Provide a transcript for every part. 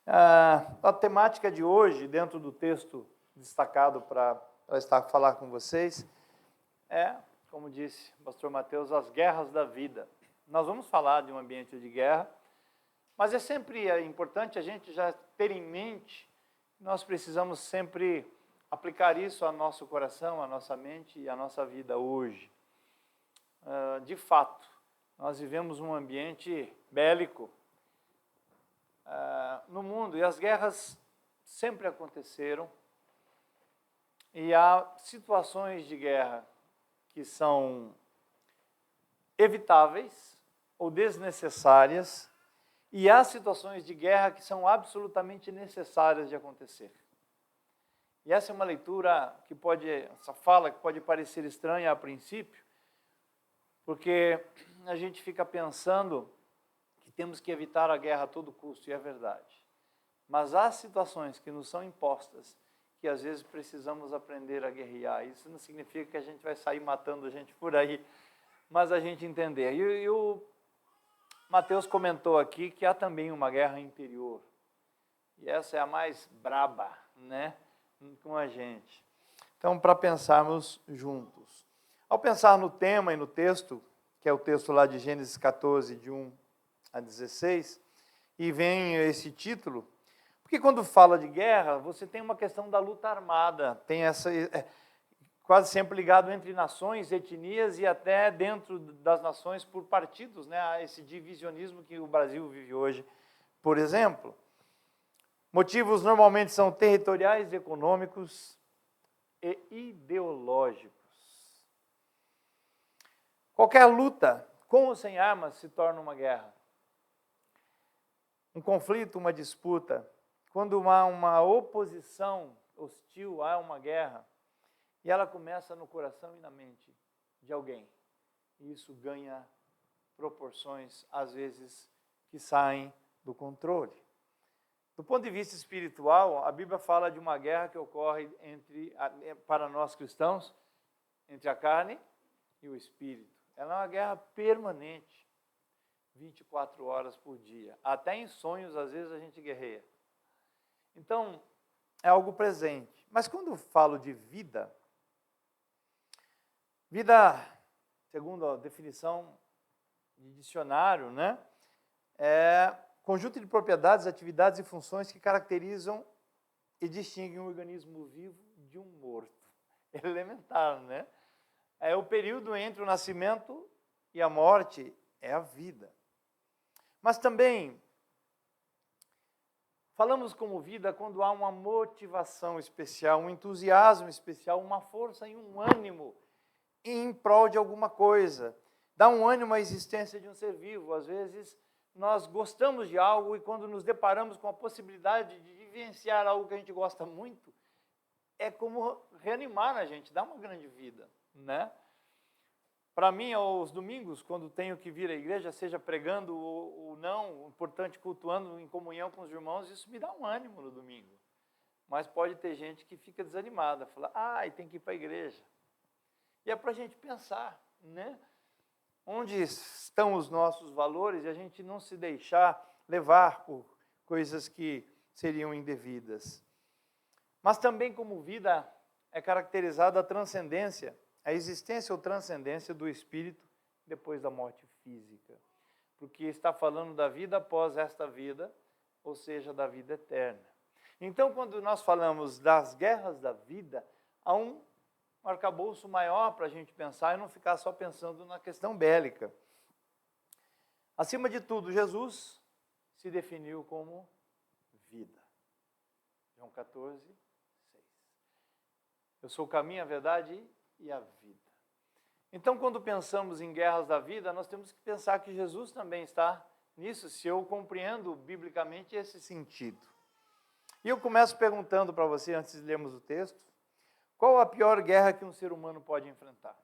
A temática de hoje, dentro do texto destacado para falar com vocês, é, como disse o pastor Mateus, as guerras da vida. Nós vamos falar de um ambiente de guerra, mas é sempre importante a gente já ter em mente que nós precisamos sempre aplicar isso ao nosso coração, à nossa mente e à nossa vida hoje. De fato, nós vivemos um ambiente bélico no mundo, e as guerras sempre aconteceram, e há situações de guerra que são evitáveis ou desnecessárias, e há situações de guerra que são absolutamente necessárias de acontecer. E essa é uma leitura que essa fala que pode parecer estranha a princípio, porque a gente fica pensando que temos que evitar a guerra a todo custo, e é verdade. Mas há situações que nos são impostas que às vezes precisamos aprender a guerrear. Isso não significa que a gente vai sair matando a gente por aí, mas a gente entender. E o Mateus comentou aqui que há também uma guerra interior. E essa é a mais braba, né, com a gente. Então, para pensarmos juntos. Ao pensar no tema e no texto, que é o texto lá de Gênesis 14, de 1 a 16, e vem esse título, porque quando fala de guerra, você tem uma questão da luta armada, tem essa quase sempre ligado entre nações, etnias e até dentro das nações por partidos, né? Esse divisionismo que o Brasil vive hoje, por exemplo. Motivos normalmente são territoriais, econômicos e ideológicos. Qualquer luta, com ou sem armas, se torna uma guerra. Um conflito, uma disputa, quando há uma oposição hostil, há uma guerra, e ela começa no coração e na mente de alguém. E isso ganha proporções, às vezes, que saem do controle. Do ponto de vista espiritual, a Bíblia fala de uma guerra que ocorre para nós cristãos, entre a carne e o espírito. Ela é uma guerra permanente, 24 horas por dia. Até em sonhos, às vezes, a gente guerreia. Então, é algo presente. Mas quando eu falo de vida, segundo a definição de dicionário, né, é conjunto de propriedades, atividades e funções que caracterizam e distinguem um organismo vivo de um morto. Elementar, né? É o período entre o nascimento e a morte, é a vida. Mas também falamos como vida quando há uma motivação especial, um entusiasmo especial, uma força e um ânimo em prol de alguma coisa. Dá um ânimo à existência de um ser vivo. Às vezes nós gostamos de algo e quando nos deparamos com a possibilidade de vivenciar algo que a gente gosta muito, é como reanimar a gente, dá uma grande vida, né? Para mim, aos domingos, quando tenho que vir à igreja, seja pregando ou não, o importante cultuando em comunhão com os irmãos, isso me dá um ânimo no domingo. Mas pode ter gente que fica desanimada, fala, tem que ir para a igreja. E é para a gente pensar, né? Onde estão os nossos valores e a gente não se deixar levar por coisas que seriam indevidas. Mas também como vida é caracterizada a transcendência, a existência ou transcendência do espírito depois da morte física. Porque está falando da vida após esta vida, ou seja, da vida eterna. Então, quando nós falamos das guerras da vida, há um arcabouço maior para a gente pensar e não ficar só pensando na questão bélica. Acima de tudo, Jesus se definiu como vida. João 14, 6. Eu sou o caminho, a verdade e a vida. Então, quando pensamos em guerras da vida, nós temos que pensar que Jesus também está nisso, se eu compreendo biblicamente esse sentido. E eu começo perguntando para você, antes de lermos o texto, qual a pior guerra que um ser humano pode enfrentar?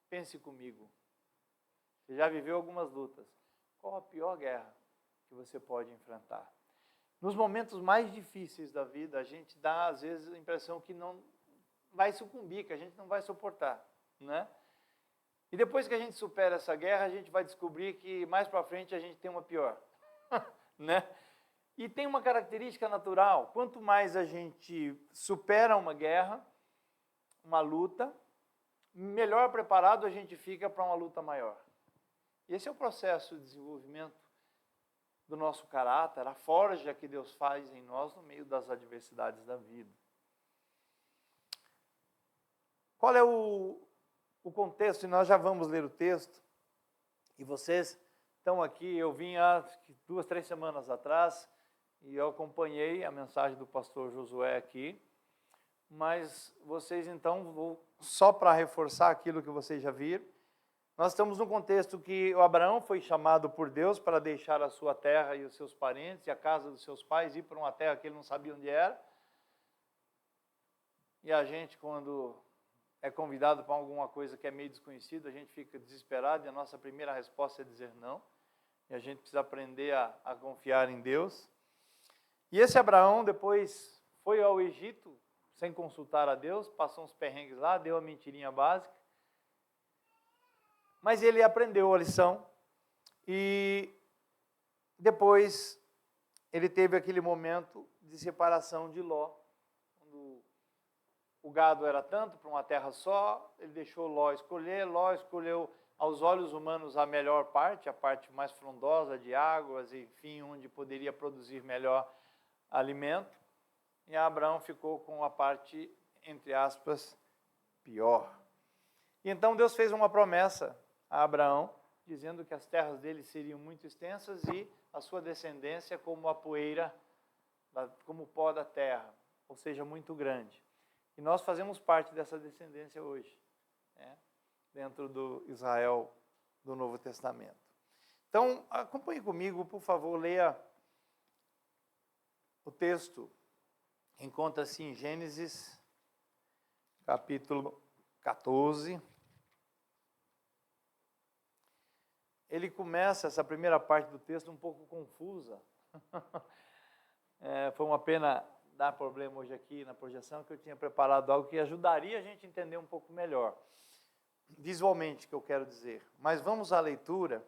Pense comigo. Você já viveu algumas lutas. Qual a pior guerra que você pode enfrentar? Nos momentos mais difíceis da vida, a gente dá, às vezes, a impressão que não vai sucumbir, que a gente não vai suportar, né? E depois que a gente supera essa guerra, a gente vai descobrir que mais para frente a gente tem uma pior, né? E tem uma característica natural: quanto mais a gente supera uma guerra, uma luta, melhor preparado a gente fica para uma luta maior. E esse é o processo de desenvolvimento do nosso caráter, a forja que Deus faz em nós no meio das adversidades da vida. Qual é o contexto? E nós já vamos ler o texto. E vocês estão aqui, eu vim há 2, 3 semanas atrás e eu acompanhei a mensagem do pastor Josué aqui, mas vocês então, só para reforçar aquilo que vocês já viram, nós estamos num contexto que o Abraão foi chamado por Deus para deixar a sua terra e os seus parentes e a casa dos seus pais, ir para uma terra que ele não sabia onde era. E a gente, quando é convidado para alguma coisa que é meio desconhecida, a gente fica desesperado e a nossa primeira resposta é dizer não. E a gente precisa aprender a confiar em Deus. E esse Abraão depois foi ao Egito sem consultar a Deus, passou uns perrengues lá, deu a mentirinha básica. Mas ele aprendeu a lição e depois ele teve aquele momento de separação de Ló. Quando o gado era tanto para uma terra só, ele deixou Ló escolheu aos olhos humanos a melhor parte, a parte mais frondosa de águas, enfim, onde poderia produzir melhor alimento. E Abraão ficou com a parte, entre aspas, pior. E então Deus fez uma promessa a Abraão, dizendo que as terras dele seriam muito extensas e a sua descendência como a poeira, como o pó da terra, ou seja, muito grande. E nós fazemos parte dessa descendência hoje, né, dentro do Israel do Novo Testamento. Então, acompanhe comigo, por favor, leia o texto. Encontra-se em Gênesis, capítulo 14. Ele começa essa primeira parte do texto um pouco confusa. Foi uma pena dar problema hoje aqui na projeção, que eu tinha preparado algo que ajudaria a gente a entender um pouco melhor, visualmente, que eu quero dizer. Mas vamos à leitura.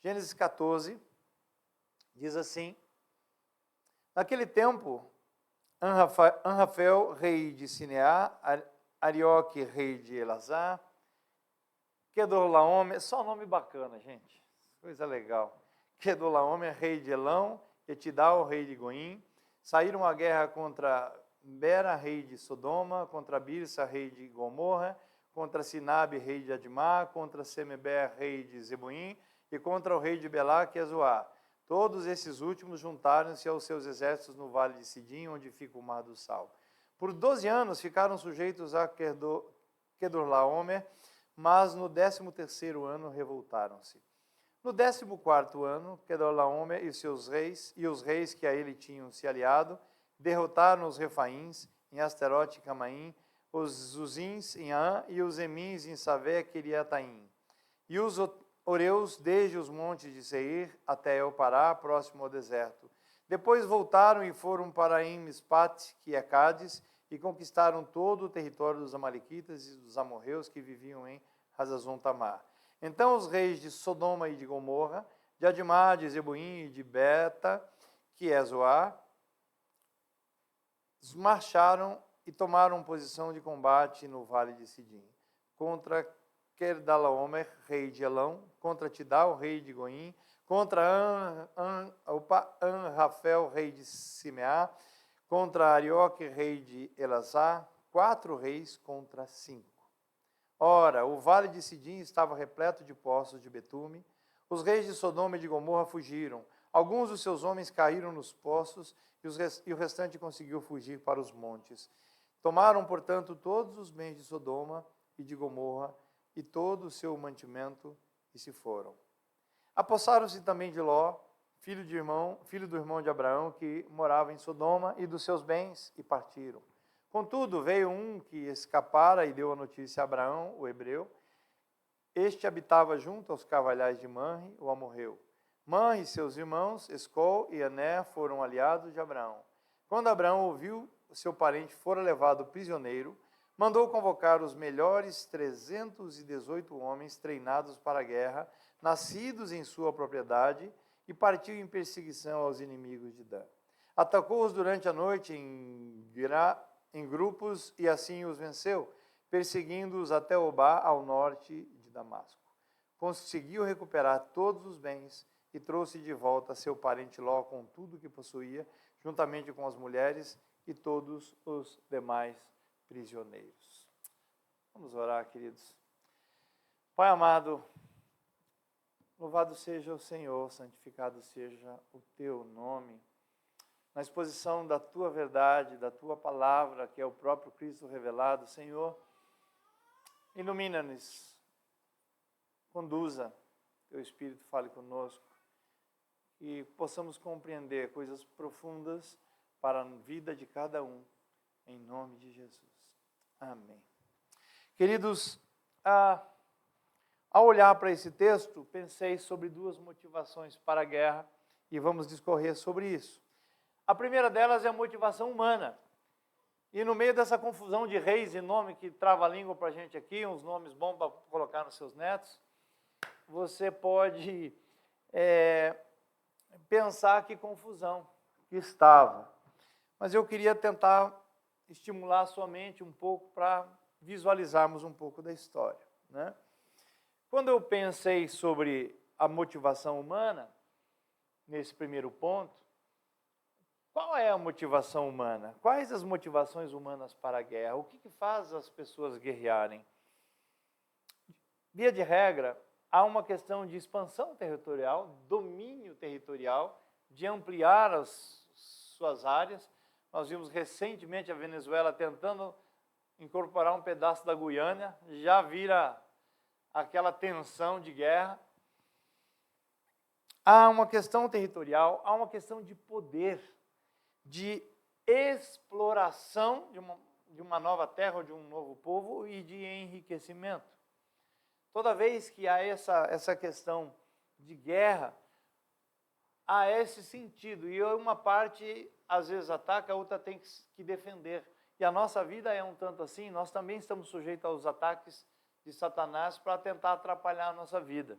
Gênesis 14 diz assim: naquele tempo, Anrafel, rei de Sineá, Arioque, rei de Elazar, Quedorlaomer, só nome bacana, gente, coisa legal. Quedorlaomer, rei de Elão, Etidal, rei de Goim, saíram à guerra contra Bera, rei de Sodoma, contra Birsa, rei de Gomorra, contra Sinabe, rei de Admá, contra Semeber, rei de Zeboim, e contra o rei de Belá, que é Zoar. Todos esses últimos juntaram-se aos seus exércitos no vale de Sidim, onde fica o mar do Sal. Por 12 anos ficaram sujeitos a Quedorlaomer, mas no 13º ano revoltaram-se. No 14º ano, Quedorlaomer e seus reis, e os reis que a ele tinham se aliado, derrotaram os Refaíns em Asterote e Camaim, os Zuzins em An e os Emins em Savé, Quiriataim. E os Oreus desde os montes de Seir até El-Pará, próximo ao deserto. Depois voltaram e foram para Mispat, que é Cádiz, e conquistaram todo o território dos amalequitas e dos amorreus que viviam em Hazazon Tamar. Então os reis de Sodoma e de Gomorra, de Admá, de Zeboim e de Beta, que é Zoar, marcharam e tomaram posição de combate no vale de Sidim, contra Quedorlaomer, rei de Elão, contra Tidal, rei de Goim, contra Anrafel, rei de Simeá, contra Arioque, rei de Elazar, 4 reis contra 5. Ora, o vale de Sidim estava repleto de poços de betume. Os reis de Sodoma e de Gomorra fugiram. Alguns dos seus homens caíram nos poços e o restante conseguiu fugir para os montes. Tomaram, portanto, todos os bens de Sodoma e de Gomorra e todo o seu mantimento e se foram. Apossaram-se também de Ló, filho do irmão de Abraão, que morava em Sodoma, e dos seus bens, e partiram. Contudo, veio um que escapara e deu a notícia a Abraão, o hebreu. Este habitava junto aos carvalhais de Manre, o amorreu. Manre e seus irmãos, Escol e Ané, foram aliados de Abraão. Quando Abraão ouviu o seu parente fora levado prisioneiro, mandou convocar os melhores 318 homens treinados para a guerra, nascidos em sua propriedade, e partiu em perseguição aos inimigos de Dan. Atacou-os durante a noite em grupos e assim os venceu, perseguindo-os até Obá, ao norte de Damasco. Conseguiu recuperar todos os bens e trouxe de volta seu parente Ló com tudo o que possuía, juntamente com as mulheres e todos os demais prisioneiros. Vamos orar, queridos. Pai amado, louvado seja o Senhor, santificado seja o teu nome. Na exposição da tua verdade, da tua palavra, que é o próprio Cristo revelado, Senhor, ilumina-nos, conduza, teu Espírito fale conosco, e possamos compreender coisas profundas para a vida de cada um, em nome de Jesus. Amém. Queridos, ao olhar para esse texto, pensei sobre duas motivações para a guerra e vamos discorrer sobre isso. A primeira delas é a motivação humana. E no meio dessa confusão de reis e nome que trava a língua para a gente aqui, uns nomes bons para colocar nos seus netos, você pode pensar que confusão que estava. Mas eu queria tentar estimular a sua mente um pouco para visualizarmos um pouco da história, né? Quando eu pensei sobre a motivação humana, nesse primeiro ponto, qual é a motivação humana? Quais as motivações humanas para a guerra? O que faz as pessoas guerrearem? Via de regra, há uma questão de expansão territorial, domínio territorial, de ampliar as suas áreas. Nós vimos recentemente a Venezuela tentando incorporar um pedaço da Guiana, já vira aquela tensão de guerra. Há uma questão territorial, há uma questão de poder, de exploração de uma nova terra ou de um novo povo e de enriquecimento. Toda vez que há essa questão de guerra, há esse sentido. E uma parte, às vezes, ataca, a outra tem que defender. E a nossa vida é um tanto assim, nós também estamos sujeitos aos ataques de Satanás para tentar atrapalhar a nossa vida.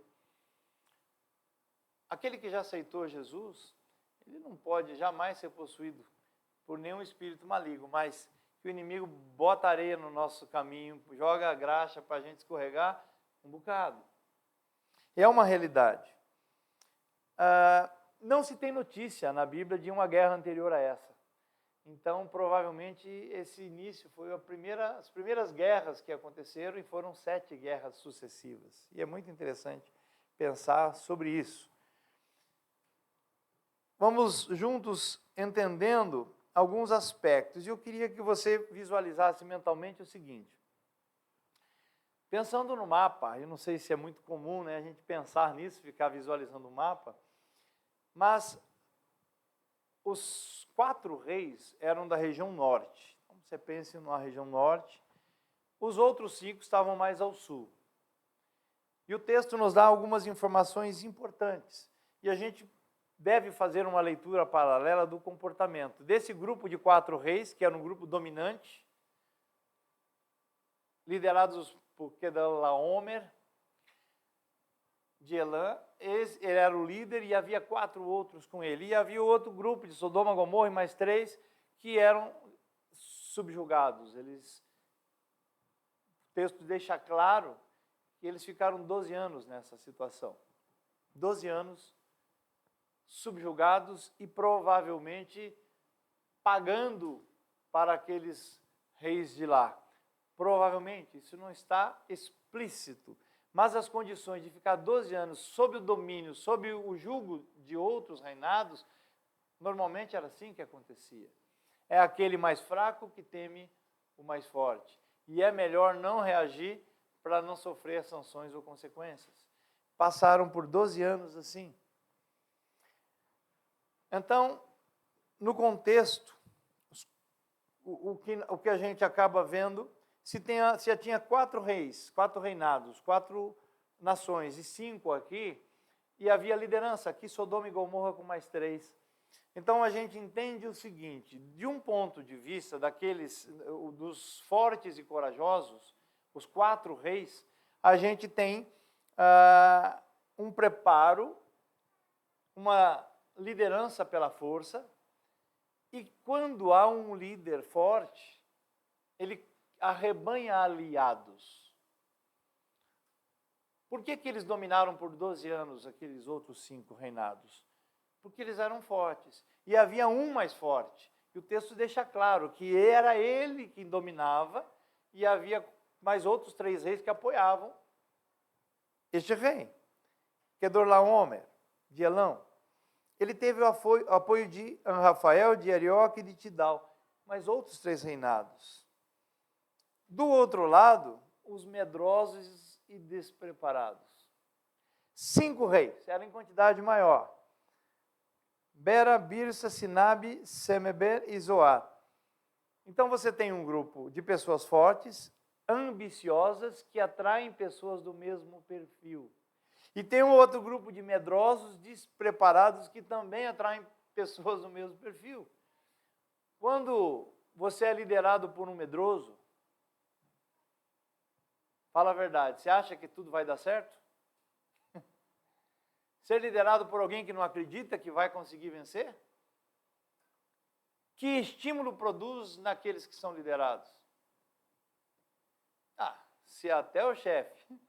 Aquele que já aceitou Jesus, ele não pode jamais ser possuído por nenhum espírito maligno, mas que o inimigo bota areia no nosso caminho, joga a graxa para a gente escorregar um bocado. É uma realidade. Não se tem notícia na Bíblia de uma guerra anterior a essa. Então, provavelmente, esse início foi as primeiras guerras que aconteceram e foram 7 guerras sucessivas. E é muito interessante pensar sobre isso. Vamos juntos entendendo alguns aspectos. E eu queria que você visualizasse mentalmente o seguinte. Pensando no mapa, eu não sei se é muito comum, né, a gente pensar nisso, ficar visualizando o mapa, mas os 4 reis eram da região norte. Então, você pense numa região norte. Os outros 5 estavam mais ao sul. E o texto nos dá algumas informações importantes. E a gente deve fazer uma leitura paralela do comportamento desse grupo de 4 reis, que era um grupo dominante, liderados por Kedorlaomer, de Elã. Ele era o líder e havia 4 outros com ele. E havia outro grupo de Sodoma, Gomorra e mais 3 que eram subjugados. O texto deixa claro que eles ficaram 12 anos nessa situação. 12 anos subjugados e provavelmente pagando para aqueles reis de lá. Provavelmente, isso não está explícito. Mas as condições de ficar 12 anos sob o domínio, sob o jugo de outros reinados, normalmente era assim que acontecia. É aquele mais fraco que teme o mais forte. E é melhor não reagir para não sofrer sanções ou consequências. Passaram por 12 anos assim. Então, no contexto, o que a gente acaba vendo, se tinha 4 reis, 4 reinados, 4 nações e 5 aqui, e havia liderança aqui, Sodoma e Gomorra com mais 3. Então a gente entende o seguinte, de um ponto de vista dos fortes e corajosos, os 4 reis, a gente tem um preparo, uma liderança pela força, e quando há um líder forte, ele arrebanha aliados. Por que eles dominaram por 12 anos aqueles outros 5 reinados? Porque eles eram fortes. E havia um mais forte. E o texto deixa claro que era ele que dominava e havia mais outros 3 reis que apoiavam este rei. Quedorlaomer, de Elão. Ele teve o apoio de Rafael, de Arioque e de Tidal, mas outros 3 reinados. Do outro lado, os medrosos e despreparados. 5 reis, era em quantidade maior. Bera, Birsa, Sinabe, Semeber e Zoar. Então você tem um grupo de pessoas fortes, ambiciosas, que atraem pessoas do mesmo perfil. E tem um outro grupo de medrosos, despreparados, que também atraem pessoas do mesmo perfil. Quando você é liderado por um medroso, fala a verdade, você acha que tudo vai dar certo? Ser liderado por alguém que não acredita que vai conseguir vencer? Que estímulo produz naqueles que são liderados? Se até o chefe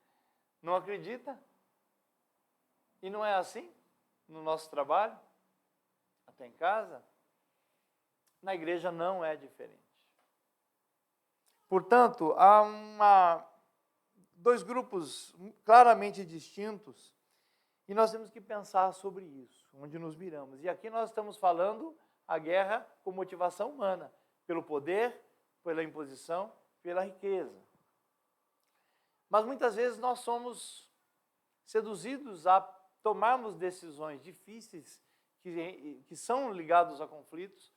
não acredita, e não é assim no nosso trabalho, até em casa, na igreja não é diferente. Portanto, há 2 grupos claramente distintos, e nós temos que pensar sobre isso, onde nos viramos. E aqui nós estamos falando a guerra com motivação humana, pelo poder, pela imposição, pela riqueza. Mas muitas vezes nós somos seduzidos a tomarmos decisões difíceis, que são ligados a conflitos,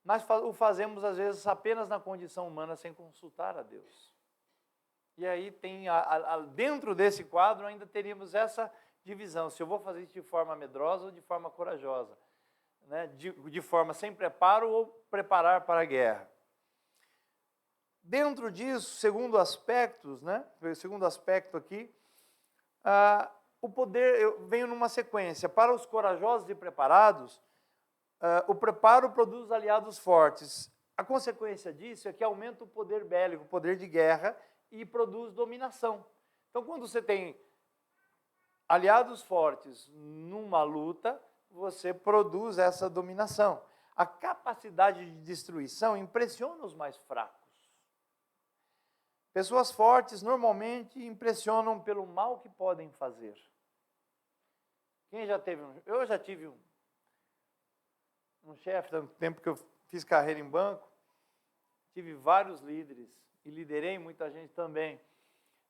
mas o fazemos às vezes apenas na condição humana, sem consultar a Deus. E aí dentro desse quadro ainda teríamos essa divisão, se eu vou fazer isso de forma medrosa ou de forma corajosa, né? de forma sem preparo ou preparar para a guerra. Dentro disso, segundo aspectos, né? O segundo aspecto aqui, o poder, eu venho numa sequência. Para os corajosos e preparados, o preparo produz aliados fortes. A consequência disso é que aumenta o poder bélico, o poder de guerra, e produz dominação. Então, quando você tem aliados fortes numa luta, você produz essa dominação. A capacidade de destruição impressiona os mais fracos. Pessoas fortes normalmente impressionam pelo mal que podem fazer. Quem já teve eu já tive um chefe, no tempo que eu fiz carreira em banco, tive vários líderes e liderei muita gente também,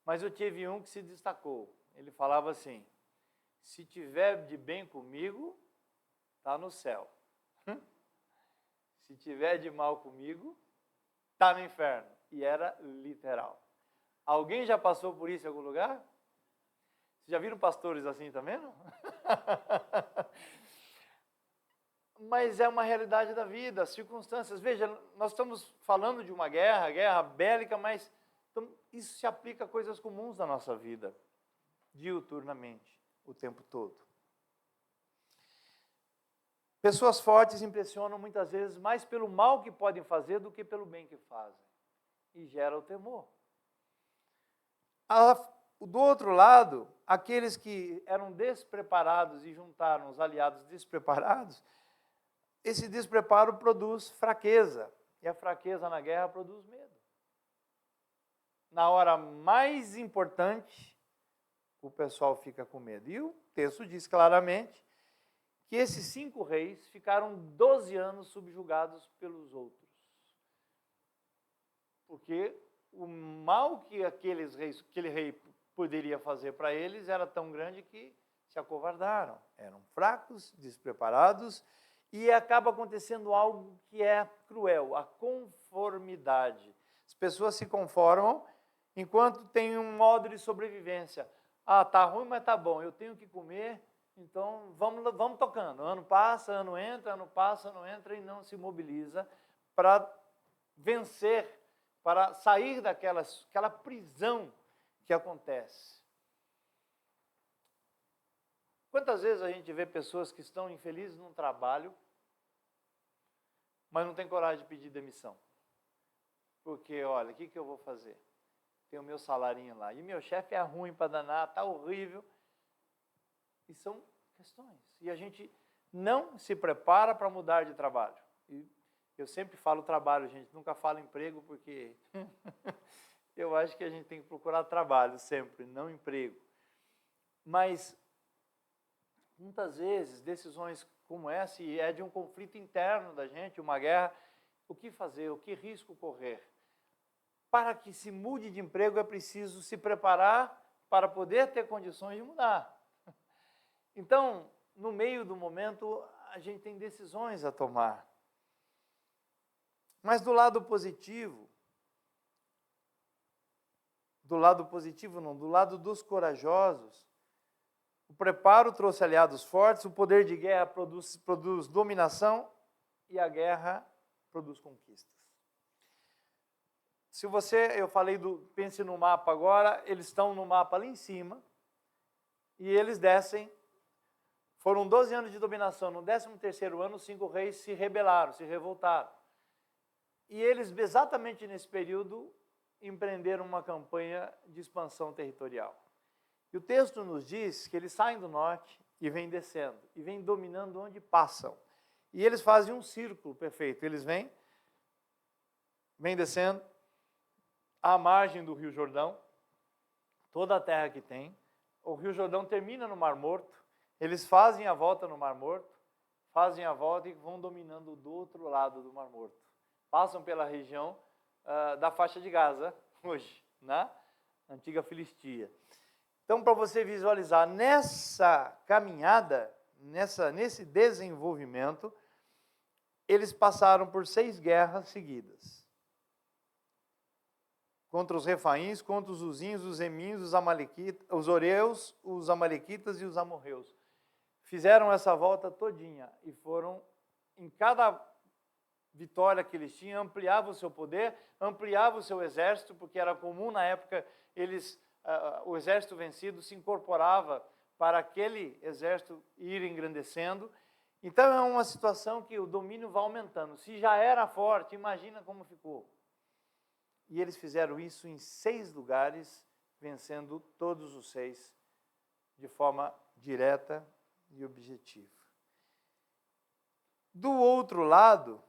mas eu tive um que se destacou. Ele falava assim: se tiver de bem comigo, está no céu. Se tiver de mal comigo, está no inferno. E era literal. Alguém já passou por isso em algum lugar? Vocês já viram pastores assim também, não? Mas é uma realidade da vida, as circunstâncias. Veja, nós estamos falando de uma guerra bélica, mas isso se aplica a coisas comuns da nossa vida, diuturnamente, o tempo todo. Pessoas fortes impressionam muitas vezes mais pelo mal que podem fazer do que pelo bem que fazem. E gera o temor. Do outro lado, aqueles que eram despreparados e juntaram os aliados despreparados, esse despreparo produz fraqueza. E a fraqueza na guerra produz medo. Na hora mais importante, o pessoal fica com medo. E o texto diz claramente que esses 5 reis ficaram 12 anos subjugados pelos outros. Porque o mal que aquele rei poderia fazer para eles era tão grande que se acovardaram. Eram fracos, despreparados, e acaba acontecendo algo que é cruel, a conformidade. As pessoas se conformam enquanto tem um modo de sobrevivência. Tá ruim, mas tá bom, eu tenho que comer, então vamos tocando. Ano passa, ano entra, ano passa, ano entra, e não se mobiliza para vencer, para sair daquela prisão que acontece. Quantas vezes a gente vê pessoas que estão infelizes num trabalho, mas não tem coragem de pedir demissão? Porque, olha, o que eu vou fazer? Tem o meu salarinho lá. E meu chefe é ruim para danar, está horrível. E são questões. E a gente não se prepara para mudar de trabalho. E eu sempre falo trabalho, gente, nunca falo emprego, porque eu acho que a gente tem que procurar trabalho sempre, não emprego. Mas, muitas vezes, decisões como essa, e é de um conflito interno da gente, uma guerra, o que fazer, o que risco correr? Para que se mude de emprego é preciso se preparar para poder ter condições de mudar. Então, no meio do momento, a gente tem decisões a tomar. Mas do lado positivo do lado dos corajosos, o preparo trouxe aliados fortes, o poder de guerra produz dominação e a guerra produz conquistas. Se eu falei pense no mapa agora, eles estão no mapa ali em cima, e eles descem, foram 12 anos de dominação, no 13º ano, os 5 reis se rebelaram, se revoltaram. E eles, exatamente nesse período, empreenderam uma campanha de expansão territorial. E o texto nos diz que eles saem do norte e vêm descendo, e vêm dominando onde passam. E eles fazem um círculo perfeito, eles vêm descendo, à margem do Rio Jordão, toda a terra que tem. O Rio Jordão termina no Mar Morto, eles fazem a volta no Mar Morto, fazem a volta e vão dominando do outro lado do Mar Morto. Passam pela região da faixa de Gaza, hoje, na antiga Filistia. Então, para você visualizar, nessa caminhada, nesse desenvolvimento, eles passaram por 6 guerras seguidas. Contra os refaíns, contra os uzinhos, os emins, os amalequitas, os oreus, os amalequitas e os amorreus. Fizeram essa volta todinha e foram, em cada vitória que eles tinham, ampliava o seu poder, ampliava o seu exército, porque era comum na época, o exército vencido se incorporava para aquele exército ir engrandecendo. Então é uma situação que o domínio vai aumentando. Se já era forte, imagina como ficou. E eles fizeram isso em 6 lugares, vencendo todos os 6 de forma direta e objetiva. Do outro lado,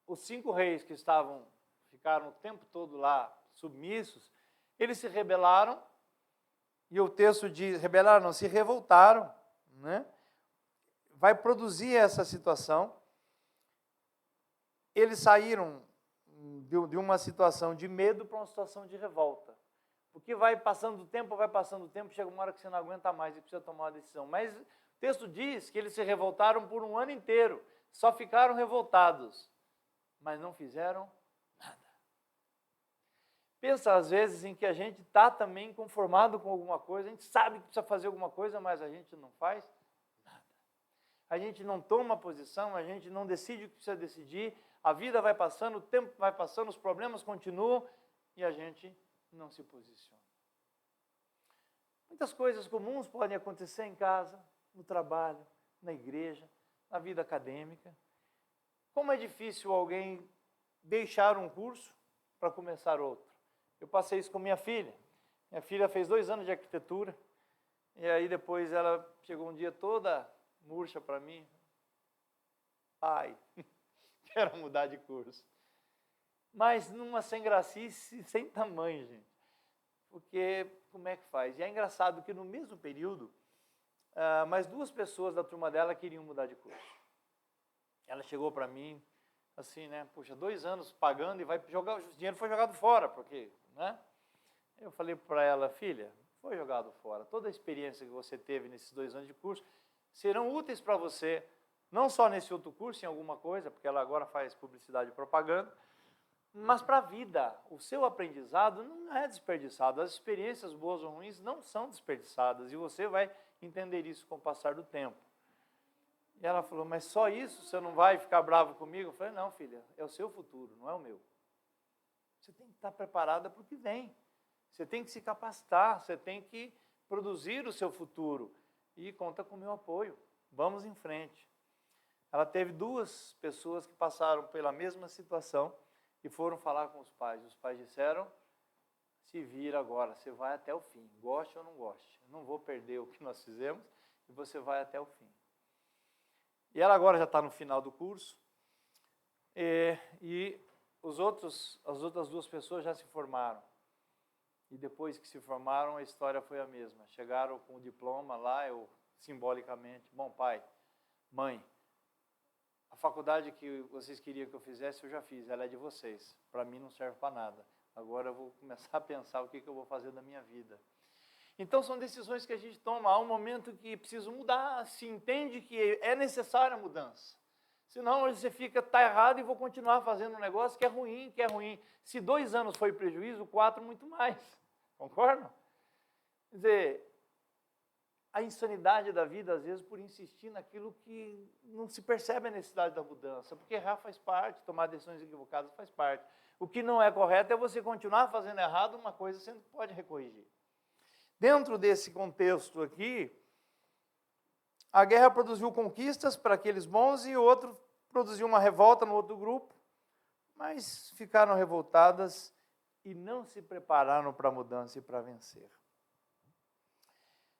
os 5 reis que ficaram o tempo todo lá submissos, eles se rebelaram, e o texto diz, se revoltaram, né? Vai produzir essa situação. Eles saíram de uma situação de medo para uma situação de revolta. Porque vai passando o tempo, chega uma hora que você não aguenta mais e precisa tomar uma decisão. Mas o texto diz que eles se revoltaram por um ano inteiro, só ficaram revoltados, mas não fizeram nada. Pensa às vezes em que a gente está também conformado com alguma coisa, a gente sabe que precisa fazer alguma coisa, mas a gente não faz nada. A gente não toma posição, a gente não decide o que precisa decidir, a vida vai passando, o tempo vai passando, os problemas continuam e a gente não se posiciona. Muitas coisas comuns podem acontecer em casa, no trabalho, na igreja, na vida acadêmica. Como é difícil alguém deixar um curso para começar outro. Eu passei isso com minha filha. Minha filha fez 2 anos de arquitetura e aí depois ela chegou um dia toda murcha para mim. Pai, quero mudar de curso. Mas numa sem gracice, sem tamanho, gente. Porque como é que faz? E é engraçado que no mesmo período, mais 2 pessoas da turma dela queriam mudar de curso. Ela chegou para mim, assim, né? Puxa, 2 anos pagando e vai jogar, o dinheiro foi jogado fora, porque, né? Eu falei para ela, filha, foi jogado fora. Toda a experiência que você teve nesses 2 anos de curso serão úteis para você, não só nesse outro curso, em alguma coisa, porque ela agora faz publicidade e propaganda, mas para a vida. O seu aprendizado não é desperdiçado. As experiências boas ou ruins não são desperdiçadas e você vai entender isso com o passar do tempo. E ela falou, mas só isso? Você não vai ficar bravo comigo? Eu falei, não, filha, é o seu futuro, não é o meu. Você tem que estar preparada para o que vem. Você tem que se capacitar, você tem que produzir o seu futuro. E conta com o meu apoio. Vamos em frente. Ela teve 2 pessoas que passaram pela mesma situação e foram falar com os pais. Os pais disseram, se vira agora, você vai até o fim, goste ou não goste. Eu não vou perder o que nós fizemos e você vai até o fim. E ela agora já está no final do curso e as outras 2 pessoas já se formaram. E depois que se formaram, a história foi a mesma. Chegaram com o diploma lá, eu simbolicamente, bom pai, mãe, a faculdade que vocês queriam que eu fizesse, eu já fiz, ela é de vocês. Para mim não serve para nada. Agora eu vou começar a pensar o que eu vou fazer da minha vida. Então são decisões que a gente toma. Há um momento que precisa mudar, se entende que é necessária a mudança. Senão você fica, está errado e vou continuar fazendo um negócio que é ruim, que é ruim. Se 2 anos foi prejuízo, 4 muito mais. Concordam? Quer dizer, a insanidade da vida, às vezes, por insistir naquilo que não se percebe a necessidade da mudança. Porque errar faz parte, tomar decisões equivocadas faz parte. O que não é correto é você continuar fazendo errado uma coisa sendo que pode recorrigir. Dentro desse contexto aqui, a guerra produziu conquistas para aqueles bons e o outro produziu uma revolta no outro grupo, mas ficaram revoltadas e não se prepararam para a mudança e para vencer.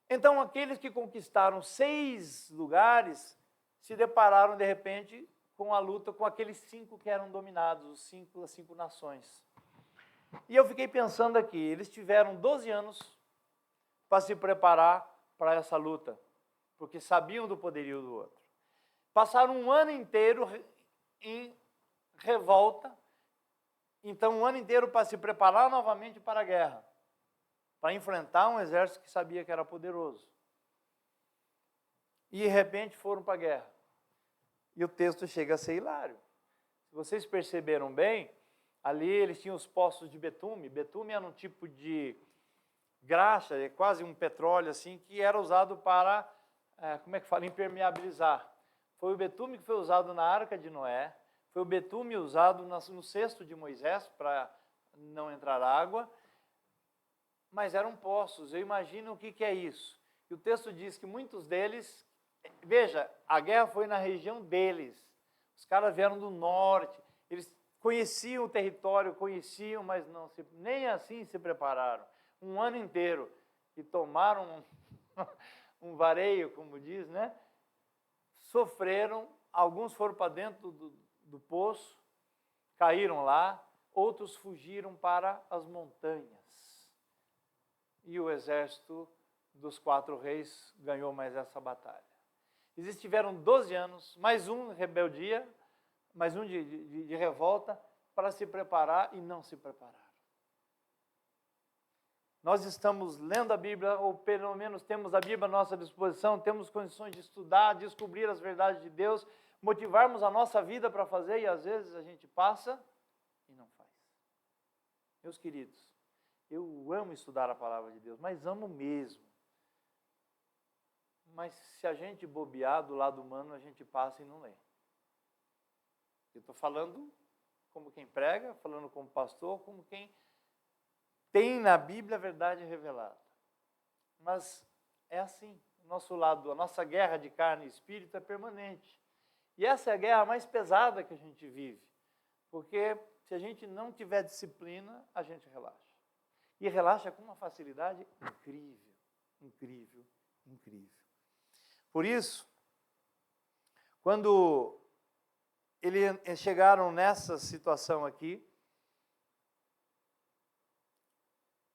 Então, aqueles que conquistaram 6 lugares se depararam, de repente, com a luta com aqueles 5 que eram dominados, as 5 nações. E eu fiquei pensando aqui, eles tiveram 12 anos para se preparar para essa luta, porque sabiam do poderio do outro. Passaram um ano inteiro em revolta, então um ano inteiro para se preparar novamente para a guerra, para enfrentar um exército que sabia que era poderoso. E de repente foram para a guerra. E o texto chega a ser hilário. Se vocês perceberam bem, ali eles tinham os poços de betume. Betume era um tipo de graxa, é quase um petróleo assim, que era usado para, impermeabilizar. Foi o betume que foi usado na Arca de Noé, foi o betume usado no cesto de Moisés para não entrar água, mas eram poços. Eu imagino o que é isso. E o texto diz que muitos deles, veja, a guerra foi na região deles. Os caras vieram do norte, eles conheciam o território, mas nem assim se prepararam. Um ano inteiro e tomaram um vareio, como diz, né? Sofreram, alguns foram para dentro do poço, caíram lá, outros fugiram para as montanhas. E o exército dos 4 reis ganhou mais essa batalha. Eles tiveram 12 anos, mais um rebeldia, mais um de revolta, para se preparar e não se prepararam. Nós estamos lendo a Bíblia, ou pelo menos temos a Bíblia à nossa disposição, temos condições de estudar, descobrir as verdades de Deus, motivarmos a nossa vida para fazer, e às vezes a gente passa e não faz. Meus queridos, eu amo estudar a palavra de Deus, mas amo mesmo. Mas se a gente bobear do lado humano, a gente passa e não lê. Eu estou falando como quem prega, falando como pastor, como quem tem na Bíblia a verdade revelada. Mas é assim, o nosso lado, a nossa guerra de carne e espírito é permanente. E essa é a guerra mais pesada que a gente vive, porque se a gente não tiver disciplina, a gente relaxa. E relaxa com uma facilidade incrível, incrível, incrível. Por isso, quando eles chegaram nessa situação aqui,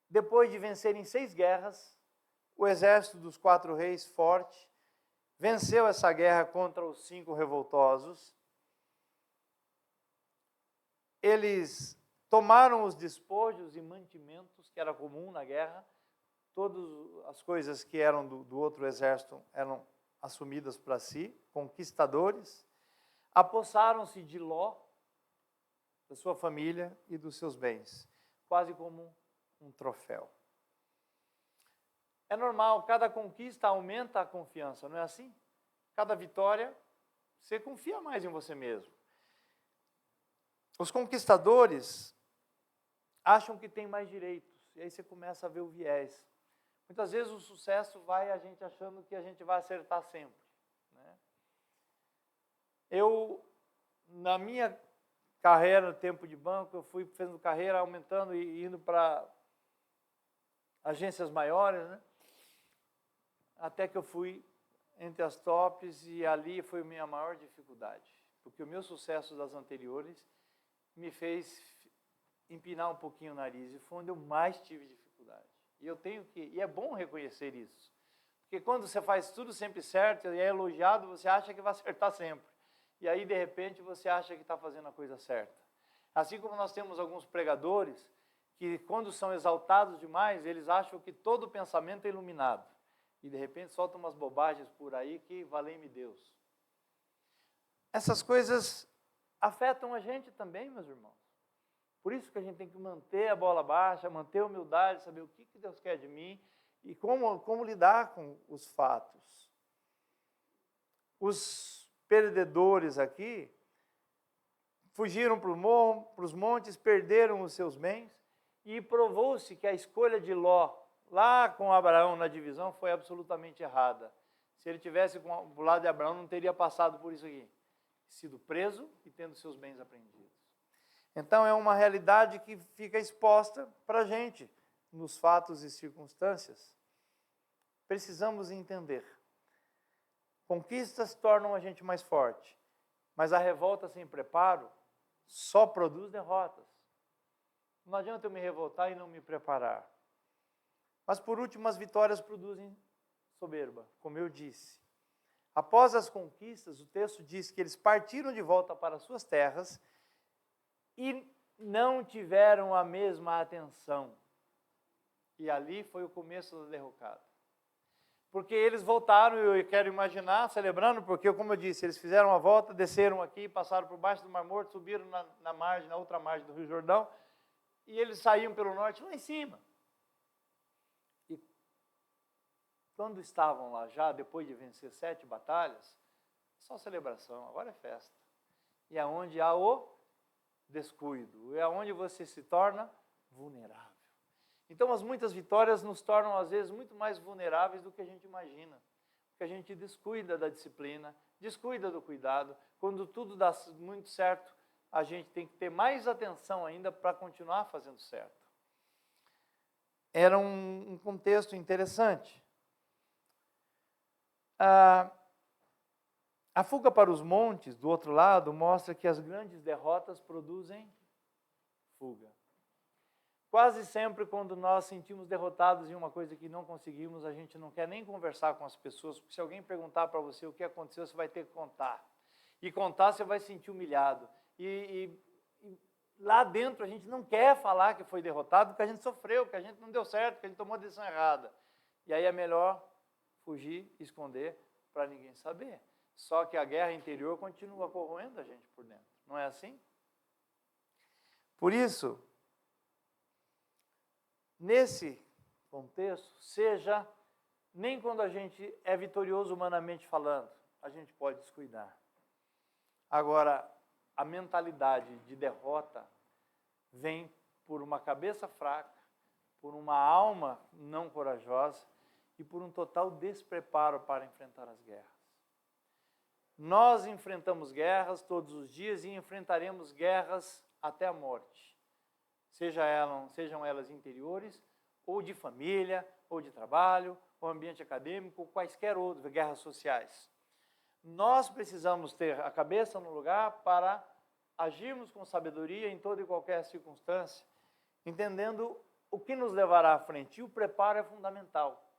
depois de vencerem 6 guerras, o exército dos 4 reis, forte, venceu essa guerra contra os 5 revoltosos. Eles tomaram os despojos e mantimentos, que era comum na guerra, todas as coisas que eram do outro exército eram assumidas para si, conquistadores, apossaram-se de Ló, da sua família e dos seus bens, quase como um troféu. É normal, cada conquista aumenta a confiança, não é assim? Cada vitória, você confia mais em você mesmo. Os conquistadores acham que têm mais direitos, e aí você começa a ver o viés. Muitas vezes o sucesso vai a gente achando que a gente vai acertar sempre, né? Eu, na minha carreira, tempo de banco, eu fui fazendo carreira, aumentando e indo para agências maiores, né? Até que eu fui entre as tops e ali foi a minha maior dificuldade, porque o meu sucesso das anteriores me fez empinar um pouquinho o nariz e foi onde eu mais tive dificuldade. E é bom reconhecer isso, porque quando você faz tudo sempre certo e é elogiado, você acha que vai acertar sempre. E aí, de repente, você acha que está fazendo a coisa certa. Assim como nós temos alguns pregadores que, quando são exaltados demais, eles acham que todo pensamento é iluminado. E, de repente, soltam umas bobagens por aí que, valei-me Deus. Essas coisas afetam a gente também, meus irmãos. Por isso que a gente tem que manter a bola baixa, manter a humildade, saber o que Deus quer de mim e como lidar com os fatos. Os perdedores aqui fugiram para os montes, perderam os seus bens e provou-se que a escolha de Ló, lá com Abraão na divisão, foi absolutamente errada. Se ele tivesse do lado de Abraão, não teria passado por isso aqui, sido preso e tendo seus bens apreendidos. Então é uma realidade que fica exposta para a gente nos fatos e circunstâncias. Precisamos entender. Conquistas tornam a gente mais forte, mas a revolta sem preparo só produz derrotas. Não adianta eu me revoltar e não me preparar. Mas por último, as vitórias produzem soberba, como eu disse. Após as conquistas, o texto diz que eles partiram de volta para suas terras e não tiveram a mesma atenção. E ali foi o começo da derrocada. Porque eles voltaram, eu quero imaginar, celebrando, porque, como eu disse, eles fizeram a volta, desceram aqui, passaram por baixo do Mar Morto, subiram na outra margem do Rio Jordão, e eles saíam pelo norte lá em cima. E quando estavam lá já, depois de vencer 7 batalhas, só celebração, agora é festa. E é onde há o descuido, é onde você se torna vulnerável. Então, as muitas vitórias nos tornam, às vezes, muito mais vulneráveis do que a gente imagina. Porque a gente descuida da disciplina, descuida do cuidado. Quando tudo dá muito certo, a gente tem que ter mais atenção ainda para continuar fazendo certo. Era um contexto interessante. A fuga para os montes, do outro lado, mostra que as grandes derrotas produzem fuga. Quase sempre, quando nós sentimos derrotados em uma coisa que não conseguimos, a gente não quer nem conversar com as pessoas, porque se alguém perguntar para você o que aconteceu, você vai ter que contar. E contar, você vai se sentir humilhado. E lá dentro, a gente não quer falar que foi derrotado, porque a gente sofreu, que a gente não deu certo, que a gente tomou a decisão errada. E aí é melhor fugir, esconder, para ninguém saber. Só que a guerra interior continua corroendo a gente por dentro. Não é assim? Por isso, nesse contexto, seja, nem quando a gente é vitorioso humanamente falando, a gente pode descuidar. Agora, a mentalidade de derrota vem por uma cabeça fraca, por uma alma não corajosa e por um total despreparo para enfrentar as guerras. Nós enfrentamos guerras todos os dias e enfrentaremos guerras até a morte. Sejam elas interiores, ou de família, ou de trabalho, ou ambiente acadêmico, ou quaisquer outras guerras sociais. Nós precisamos ter a cabeça no lugar para agirmos com sabedoria em toda e qualquer circunstância, entendendo o que nos levará à frente. E o preparo é fundamental.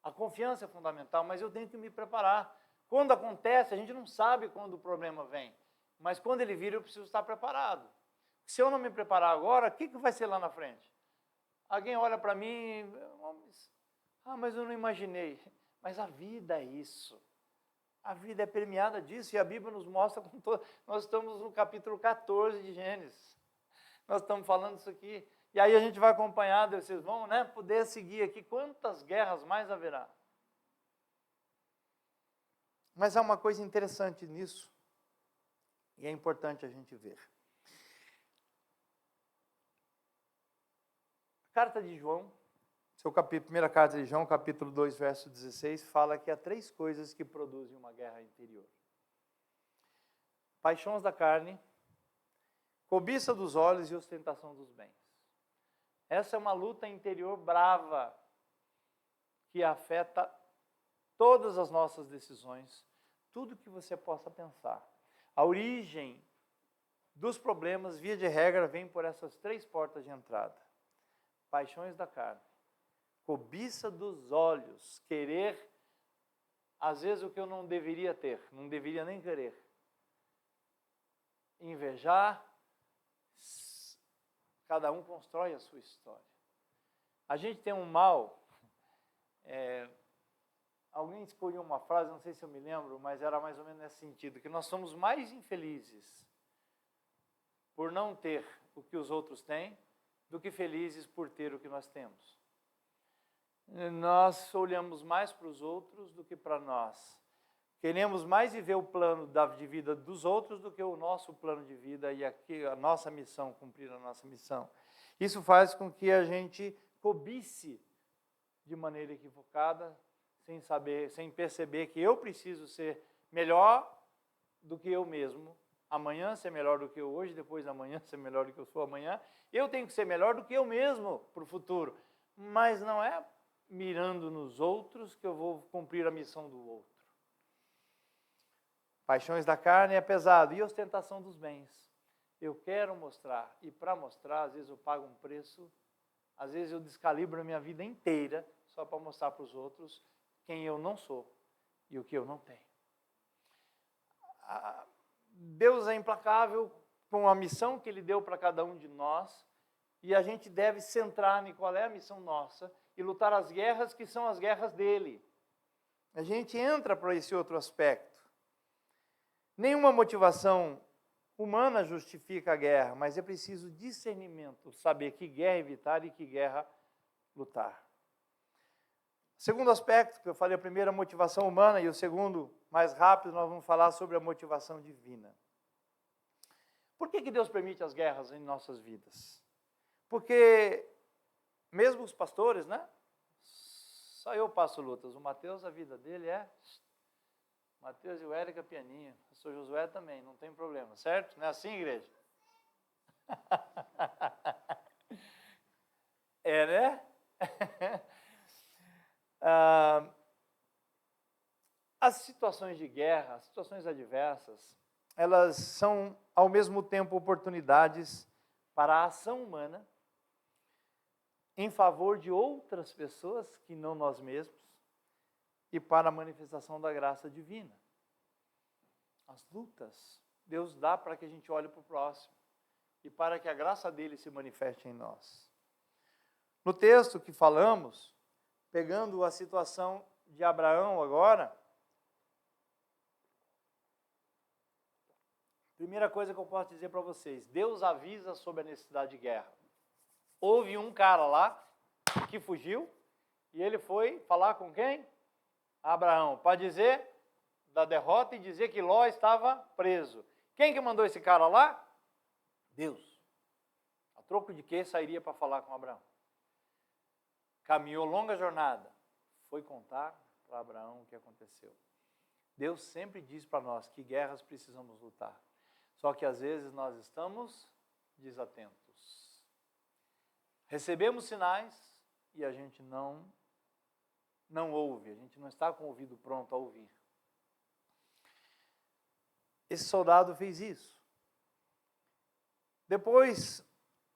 A confiança é fundamental, mas eu tenho que me preparar. Quando acontece, a gente não sabe quando o problema vem, mas quando ele vir, eu preciso estar preparado. Se eu não me preparar agora, o que vai ser lá na frente? Alguém olha para mim, mas eu não imaginei. Mas a vida é isso. A vida é premiada disso, e a Bíblia nos mostra, nós estamos no capítulo 14 de Gênesis. Nós estamos falando isso aqui. E aí a gente vai acompanhar, vocês vão poder seguir aqui, quantas guerras mais haverá. Mas há uma coisa interessante nisso, e é importante a gente ver. A carta de João Primeira carta de João, capítulo 2, verso 16, fala que há 3 coisas que produzem uma guerra interior. Paixões da carne, cobiça dos olhos e ostentação dos bens. Essa é uma luta interior brava que afeta todas as nossas decisões, tudo que você possa pensar. A origem dos problemas, via de regra, vem por essas 3 portas de entrada. Paixões da carne, cobiça dos olhos, querer, às vezes, o que eu não deveria ter, não deveria nem querer. Invejar, cada um constrói a sua história. A gente tem um mal, alguém escolheu uma frase, não sei se eu me lembro, mas era mais ou menos nesse sentido, que nós somos mais infelizes por não ter o que os outros têm, do que felizes por ter o que nós temos. Nós olhamos mais para os outros do que para nós. Queremos mais viver o plano de vida dos outros do que o nosso plano de vida e aqui a nossa missão, cumprir a nossa missão. Isso faz com que a gente cobice de maneira equivocada, sem saber, sem perceber que eu preciso ser melhor do que eu mesmo. Amanhã ser melhor do que eu hoje, depois da manhã ser melhor do que eu sou amanhã. Eu tenho que ser melhor do que eu mesmo para o futuro. Mas não é mirando nos outros que eu vou cumprir a missão do outro. Paixões da carne é pesado. E ostentação dos bens. Eu quero mostrar. E para mostrar, às vezes eu pago um preço. Às vezes eu descalibro a minha vida inteira só para mostrar para os outros quem eu não sou e o que eu não tenho. Deus é implacável com a missão que Ele deu para cada um de nós e a gente deve centrar em qual é a missão nossa e lutar as guerras que são as guerras dele. A gente entra para esse outro aspecto. Nenhuma motivação humana justifica a guerra, mas é preciso discernimento, saber que guerra evitar e que guerra lutar. Segundo aspecto, que eu falei, a primeira, a motivação humana, e o segundo, mais rápido, nós vamos falar sobre a motivação divina. Por que Deus permite as guerras em nossas vidas? Porque, mesmo os pastores, né? Só eu passo lutas. O Mateus, a vida dele é... Mateus e o Érica, pianinho. O pastor Josué também, não tem problema, certo? Não é assim, igreja? É, né? As situações de guerra, as situações adversas, elas são, ao mesmo tempo, oportunidades para a ação humana em favor de outras pessoas que não nós mesmos e para a manifestação da graça divina. As lutas, Deus dá para que a gente olhe para o próximo e para que a graça dele se manifeste em nós. No texto que falamos, pegando a situação de Abraão agora, primeira coisa que eu posso dizer para vocês, Deus avisa sobre a necessidade de guerra. Houve um cara lá que fugiu e ele foi falar com quem? Abraão, para dizer da derrota e dizer que Ló estava preso. Quem que mandou esse cara lá? Deus. A troco de que sairia para falar com Abraão? Caminhou longa jornada, foi contar para Abraão o que aconteceu. Deus sempre diz para nós que guerras precisamos lutar. Só que às vezes nós estamos desatentos. Recebemos sinais e a gente não ouve, a gente não está com o ouvido pronto a ouvir. Esse soldado fez isso. Depois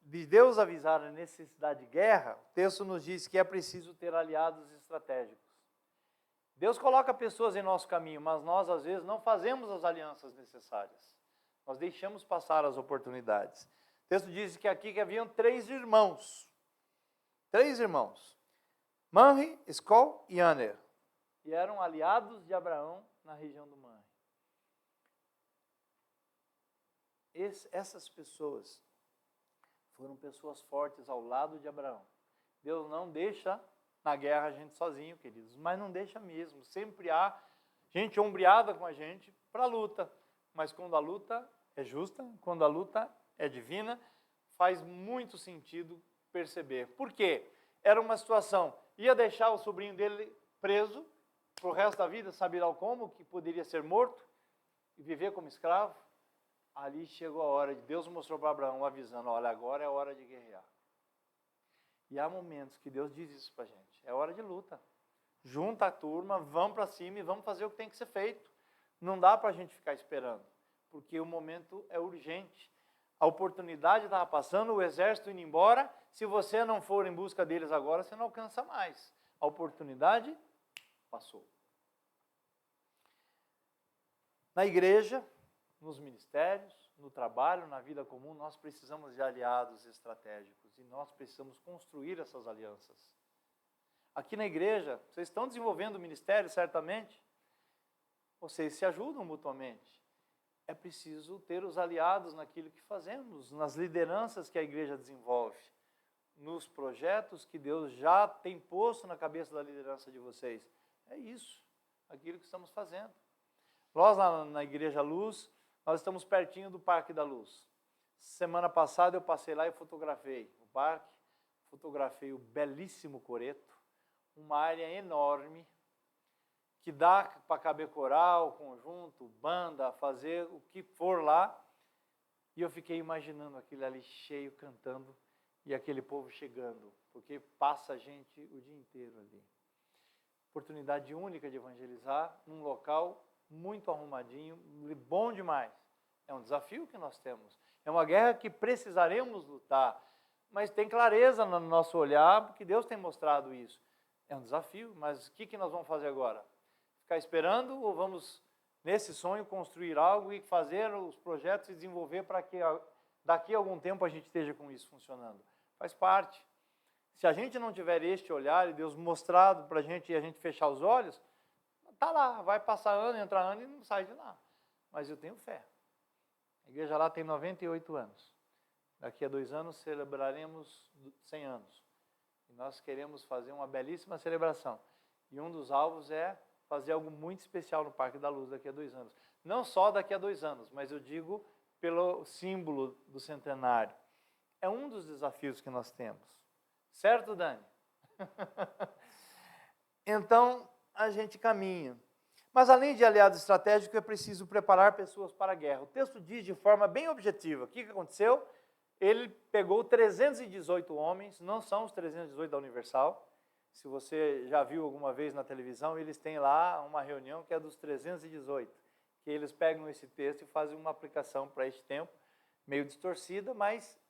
de Deus avisar a necessidade de guerra, o texto nos diz que é preciso ter aliados estratégicos. Deus coloca pessoas em nosso caminho, mas nós às vezes não fazemos as alianças necessárias. Nós deixamos passar as oportunidades. O texto diz que aqui que haviam 3 irmãos. 3 irmãos. Manre, Escol e Aner. E eram aliados de Abraão na região do Manre. Essas pessoas foram pessoas fortes ao lado de Abraão. Deus não deixa na guerra a gente sozinho, queridos, mas não deixa mesmo. Sempre há gente ombreada com a gente para a luta. Mas quando a luta é justa, quando a luta é divina, faz muito sentido perceber. Por quê? era uma situação, ia deixar o sobrinho dele preso para o resto da vida, sabe lá como, que poderia ser morto e viver como escravo. Ali chegou a hora de Deus mostrou para Abraão, avisando, olha, agora é a hora de guerrear. E há momentos que Deus diz isso para a gente, é hora de luta. Junta a turma, vamos para cima e vamos fazer o que tem que ser feito. Não dá para a gente ficar esperando, porque o momento é urgente. A oportunidade estava passando, o exército indo embora, se você não for em busca deles agora, você não alcança mais. A oportunidade passou. Na igreja, nos ministérios, no trabalho, na vida comum, nós precisamos de aliados estratégicos e nós precisamos construir essas alianças. Aqui na igreja, vocês estão desenvolvendo o ministério, certamente. Vocês se ajudam mutuamente. É preciso ter os aliados naquilo que fazemos, nas lideranças que a igreja desenvolve, nos projetos que Deus já tem posto na cabeça da liderança de vocês. É isso, aquilo que estamos fazendo. Nós, na Igreja Luz, nós estamos pertinho do Parque da Luz. Semana passada eu passei lá e fotografei o parque, fotografei o belíssimo coreto, uma área enorme, que dá para caber coral, conjunto, banda, fazer o que for lá. E eu fiquei imaginando aquilo ali cheio, cantando, e aquele povo chegando, porque passa gente o dia inteiro ali. Oportunidade única de evangelizar num local muito arrumadinho, bom demais. É um desafio que nós temos. É uma guerra que precisaremos lutar, mas tem clareza no nosso olhar, porque Deus tem mostrado isso. É um desafio, mas o que nós vamos fazer agora? Ficar esperando ou vamos, nesse sonho, construir algo e fazer os projetos e desenvolver para que daqui a algum tempo a gente esteja com isso funcionando? Faz parte. Se a gente não tiver este olhar e Deus mostrado para a gente e a gente fechar os olhos, está lá, vai passar ano, entra ano e não sai de lá. Mas eu tenho fé. A igreja lá tem 98 anos. Daqui a 2 anos celebraremos 100 anos. E nós queremos fazer uma belíssima celebração. E um dos alvos é fazer algo muito especial no Parque da Luz daqui a 2 anos. Não só daqui a 2 anos, mas eu digo pelo símbolo do centenário. É um dos desafios que nós temos. Certo, Dani? Então, a gente caminha. Mas além de aliado estratégico, é preciso preparar pessoas para a guerra. O texto diz de forma bem objetiva. O que aconteceu? Ele pegou 318 homens, não são os 318 da Universal. Se você já viu alguma vez na televisão, eles têm lá uma reunião que é dos 318, que eles pegam esse texto e fazem uma aplicação para este tempo, meio distorcida, mas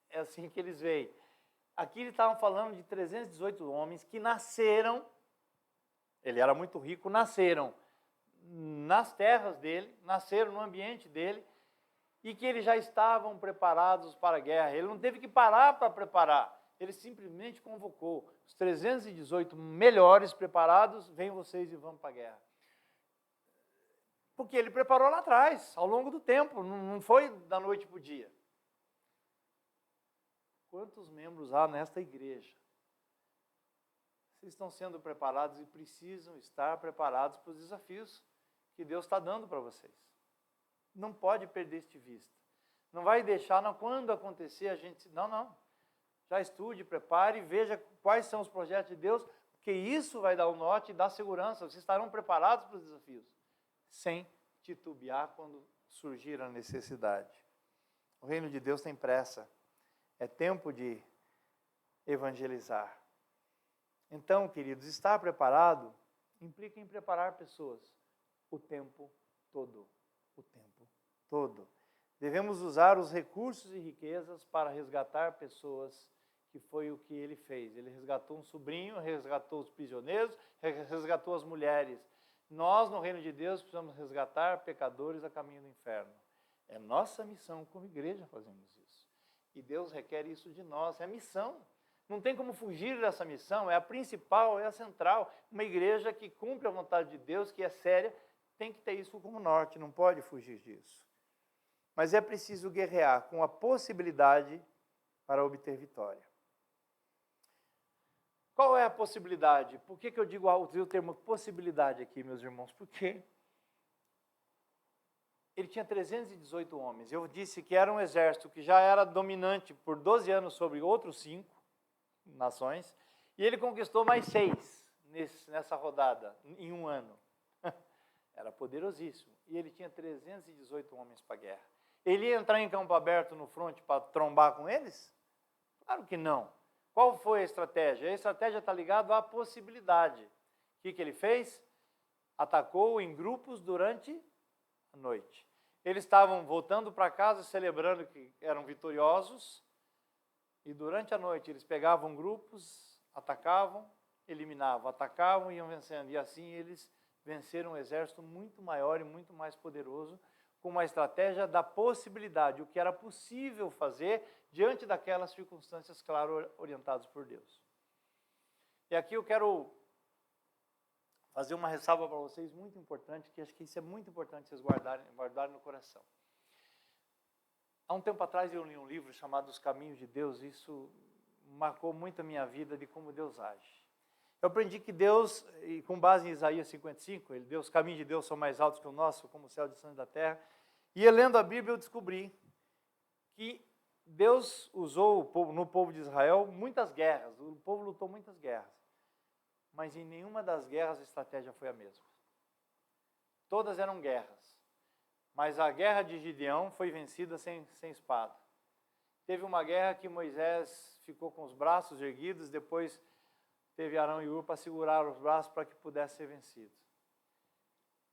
é assim que eles veem. Aqui eles estavam falando de 318 homens que nasceram, ele era muito rico, nasceram nas terras dele, nasceram no ambiente dele, e que eles já estavam preparados para a guerra. Ele não teve que parar para preparar, ele simplesmente convocou os 318 melhores preparados, vem vocês e vamos para a guerra. Porque ele preparou lá atrás, ao longo do tempo, não foi da noite para o dia. Quantos membros há nesta igreja? Vocês estão sendo preparados e precisam estar preparados para os desafios que Deus está dando para vocês. Não pode perder isso de vista. Não vai deixar, não, quando acontecer a gente... Não. Já estude, prepare, veja quais são os projetos de Deus, porque isso vai dar o norte e dar segurança. Vocês estarão preparados para os desafios, sem titubear quando surgir a necessidade. O reino de Deus tem pressa. É tempo de evangelizar. Então, queridos, estar preparado implica em preparar pessoas o tempo todo. O tempo todo. Devemos usar os recursos e riquezas para resgatar pessoas, que foi o que ele fez. Ele resgatou um sobrinho, resgatou os prisioneiros, resgatou as mulheres. Nós, no reino de Deus, precisamos resgatar pecadores a caminho do inferno. É nossa missão como igreja fazemos isso. E Deus requer isso de nós, é a missão. Não tem como fugir dessa missão, é a principal, é a central. Uma igreja que cumpre a vontade de Deus, que é séria, tem que ter isso como norte, não pode fugir disso. Mas é preciso guerrear com a possibilidade para obter vitória. Qual é a possibilidade? Por que eu digo o termo possibilidade aqui, meus irmãos? Porque ele tinha 318 homens. Eu disse que era um exército que já era dominante por 12 anos sobre outros 5 nações. E ele conquistou mais 6 nessa rodada, em um ano. Era poderosíssimo. E ele tinha 318 homens para a guerra. Ele ia entrar em campo aberto no fronte para trombar com eles? Claro que não. Qual foi a estratégia? A estratégia está ligada à possibilidade. O que ele fez? Atacou em grupos durante a noite. Eles estavam voltando para casa, celebrando que eram vitoriosos, e durante a noite eles pegavam grupos, atacavam, eliminavam, atacavam e iam vencendo. E assim eles venceram um exército muito maior e muito mais poderoso, com uma estratégia da possibilidade, o que era possível fazer diante daquelas circunstâncias, claro, orientadas por Deus. E aqui eu quero fazer uma ressalva para vocês muito importante, que acho que isso é muito importante vocês guardarem no coração. Há um tempo atrás eu li um livro chamado Os Caminhos de Deus, e isso marcou muito a minha vida de como Deus age. Eu aprendi que Deus, e com base em Isaías 55, os caminhos de Deus são mais altos que o nosso, como o céu distante da terra. E lendo a Bíblia eu descobri que Deus usou no povo de Israel muitas guerras, o povo lutou muitas guerras, mas em nenhuma das guerras a estratégia foi a mesma. Todas eram guerras, mas a guerra de Gideão foi vencida sem espada. Teve uma guerra que Moisés ficou com os braços erguidos, depois teve Arão e Hur para segurar os braços para que pudesse ser vencido.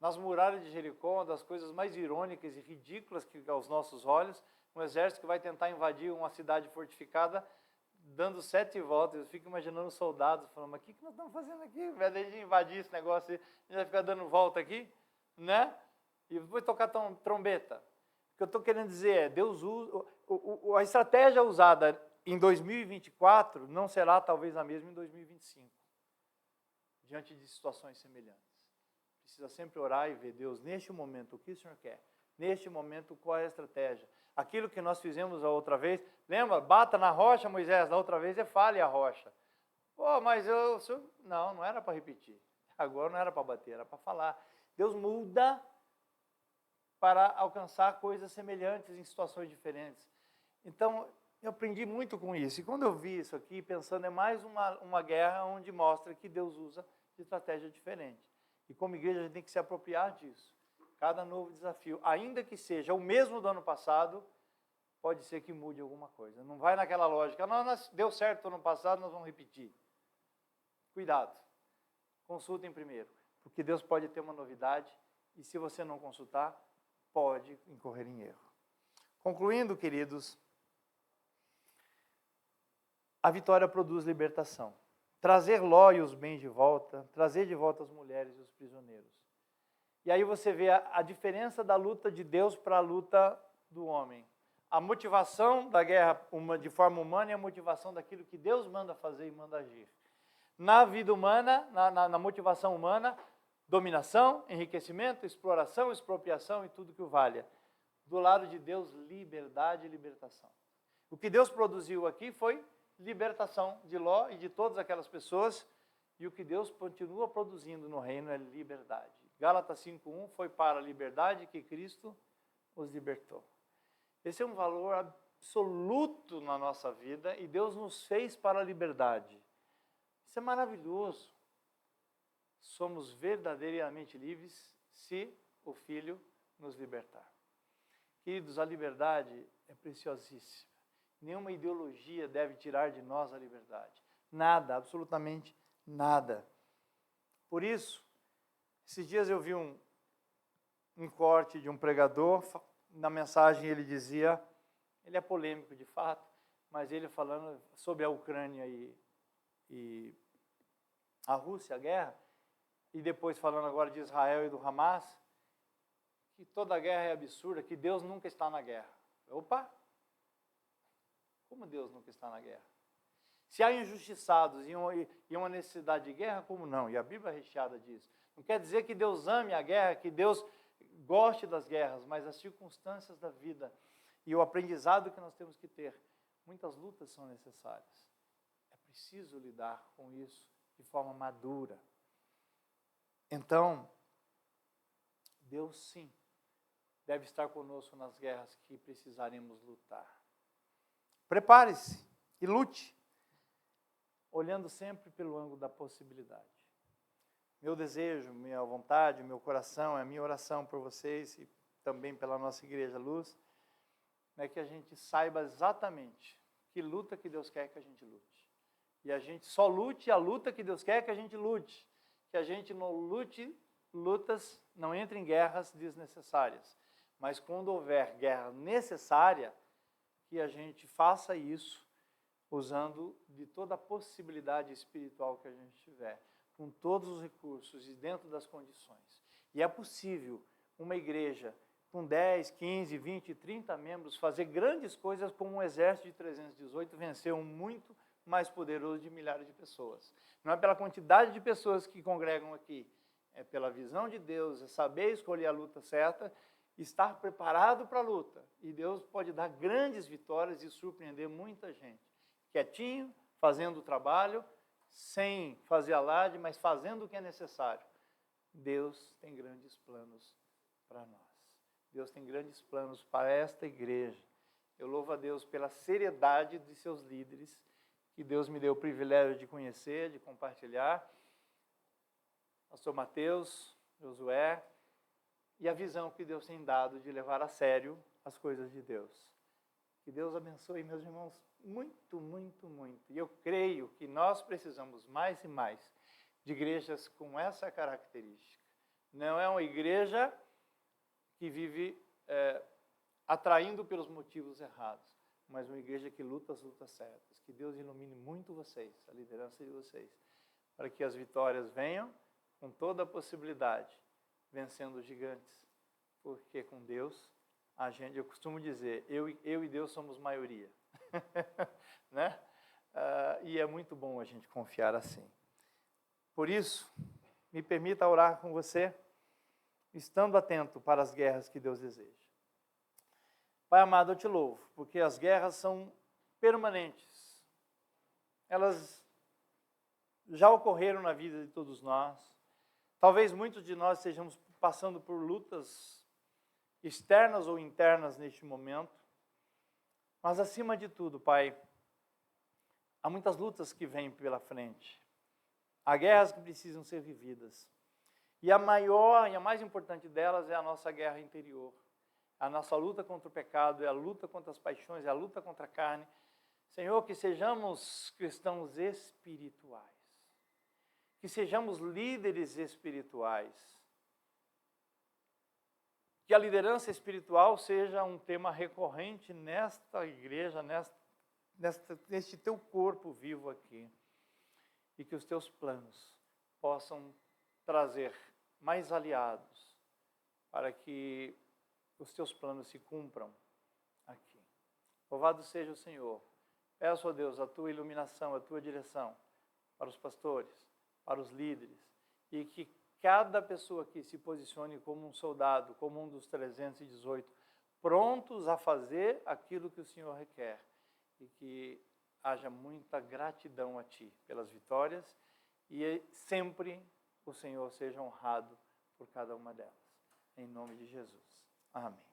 Nas muralhas de Jericó, uma das coisas mais irônicas e ridículas que aos nossos olhos, um exército que vai tentar invadir uma cidade fortificada, dando 7 voltas. Eu fico imaginando os soldados falando, mas o que nós estamos fazendo aqui? Ao invés de invadir esse negócio, a gente vai ficar dando volta aqui, né? E depois tocar trombeta. O que eu estou querendo dizer é, Deus usa, a estratégia usada em 2024 não será talvez a mesma em 2025, diante de situações semelhantes. Precisa sempre orar e ver, Deus, neste momento, o que o Senhor quer? Neste momento, qual é a estratégia? Aquilo que nós fizemos a outra vez, lembra? Bata na rocha, Moisés, da outra vez fale a rocha. Pô, mas não era para repetir. Agora não era para bater, era para falar. Deus muda para alcançar coisas semelhantes em situações diferentes. Então, eu aprendi muito com isso. E quando eu vi isso aqui, pensando, é mais uma guerra onde mostra que Deus usa de estratégia diferente. E como igreja, a gente tem que se apropriar disso. Cada novo desafio, ainda que seja o mesmo do ano passado, pode ser que mude alguma coisa. Não vai naquela lógica, não, deu certo no ano passado, nós vamos repetir. Cuidado. Consultem primeiro, porque Deus pode ter uma novidade e se você não consultar, pode incorrer em erro. Concluindo, queridos, a vitória produz libertação. Trazer Ló e os bens de volta, trazer de volta as mulheres e os prisioneiros. E aí você vê a diferença da luta de Deus para a luta do homem. A motivação da guerra de forma humana e a motivação daquilo que Deus manda fazer e manda agir. Na vida humana, na motivação humana, dominação, enriquecimento, exploração, expropriação e tudo que o valha. Do lado de Deus, liberdade e libertação. O que Deus produziu aqui foi libertação de Ló e de todas aquelas pessoas, e o que Deus continua produzindo no reino é liberdade. Gálatas 5:1 foi para a liberdade que Cristo os libertou. Esse é um valor absoluto na nossa vida e Deus nos fez para a liberdade. Isso é maravilhoso. Somos verdadeiramente livres se o Filho nos libertar. Queridos, a liberdade é preciosíssima. Nenhuma ideologia deve tirar de nós a liberdade. Nada, absolutamente nada. Por isso, esses dias eu vi um corte de um pregador, na mensagem ele dizia, ele é polêmico de fato, mas ele falando sobre a Ucrânia e a Rússia, a guerra, e depois falando agora de Israel e do Hamas, que toda guerra é absurda, que Deus nunca está na guerra. Opa! Como Deus nunca está na guerra? Se há injustiçados e uma necessidade de guerra, como não? E a Bíblia é recheada disso. Não quer dizer que Deus ame a guerra, que Deus goste das guerras, mas as circunstâncias da vida e o aprendizado que nós temos que ter. Muitas lutas são necessárias. É preciso lidar com isso de forma madura. Então, Deus sim deve estar conosco nas guerras que precisaremos lutar. Prepare-se e lute. olhando sempre pelo ângulo da possibilidade. Meu desejo, minha vontade, meu coração, a minha oração por vocês e também pela nossa Igreja Luz, é que a gente saiba exatamente que luta que Deus quer que a gente lute. E a gente só lute a luta que Deus quer que a gente lute. Que a gente não lute lutas, não entre em guerras desnecessárias. Mas quando houver guerra necessária, que a gente faça isso usando de toda a possibilidade espiritual que a gente tiver, com todos os recursos e dentro das condições. E é possível uma igreja com 10, 15, 20, 30 membros fazer grandes coisas como um exército de 318 vencer um muito mais poderoso de milhares de pessoas. Não é pela quantidade de pessoas que congregam aqui, é pela visão de Deus, é saber escolher a luta certa, estar preparado para a luta. E Deus pode dar grandes vitórias e surpreender muita gente. Quietinho, fazendo o trabalho, sem fazer alarde, mas fazendo o que é necessário. Deus tem grandes planos para nós. Deus tem grandes planos para esta igreja. Eu louvo a Deus pela seriedade de seus líderes, que Deus me deu o privilégio de conhecer, de compartilhar. Pastor Mateus, Josué, e a visão que Deus tem dado de levar a sério as coisas de Deus. Que Deus abençoe, meus irmãos, muito, muito, muito. E eu creio que nós precisamos mais e mais de igrejas com essa característica. Não é uma igreja que vive atraindo pelos motivos errados, mas uma igreja que luta as lutas certas. Que Deus ilumine muito vocês, a liderança de vocês, para que as vitórias venham com toda a possibilidade, vencendo os gigantes, porque com Deus, a gente, eu costumo dizer, eu e Deus somos maioria, né? E é muito bom a gente confiar assim. Por isso, me permita orar com você, estando atento para as guerras que Deus deseja. Pai amado, eu te louvo, porque as guerras são permanentes. Elas já ocorreram na vida de todos nós. Talvez muitos de nós estejamos passando por lutas externas ou internas neste momento. Mas acima de tudo, Pai, há muitas lutas que vêm pela frente. Há guerras que precisam ser vividas. E a maior e a mais importante delas é a nossa guerra interior. A nossa luta contra o pecado, é a luta contra as paixões, é a luta contra a carne. Senhor, que sejamos cristãos espirituais. Que sejamos líderes espirituais. Que a liderança espiritual seja um tema recorrente nesta igreja, neste teu corpo vivo aqui. E que os teus planos possam trazer mais aliados para que os teus planos se cumpram aqui. Louvado seja o Senhor. Peço a Deus a tua iluminação, a tua direção para os pastores, para os líderes, e que cada pessoa aqui se posicione como um soldado, como um dos 318, prontos a fazer aquilo que o Senhor requer, e que haja muita gratidão a Ti pelas vitórias, e sempre o Senhor seja honrado por cada uma delas. Em nome de Jesus. Amém.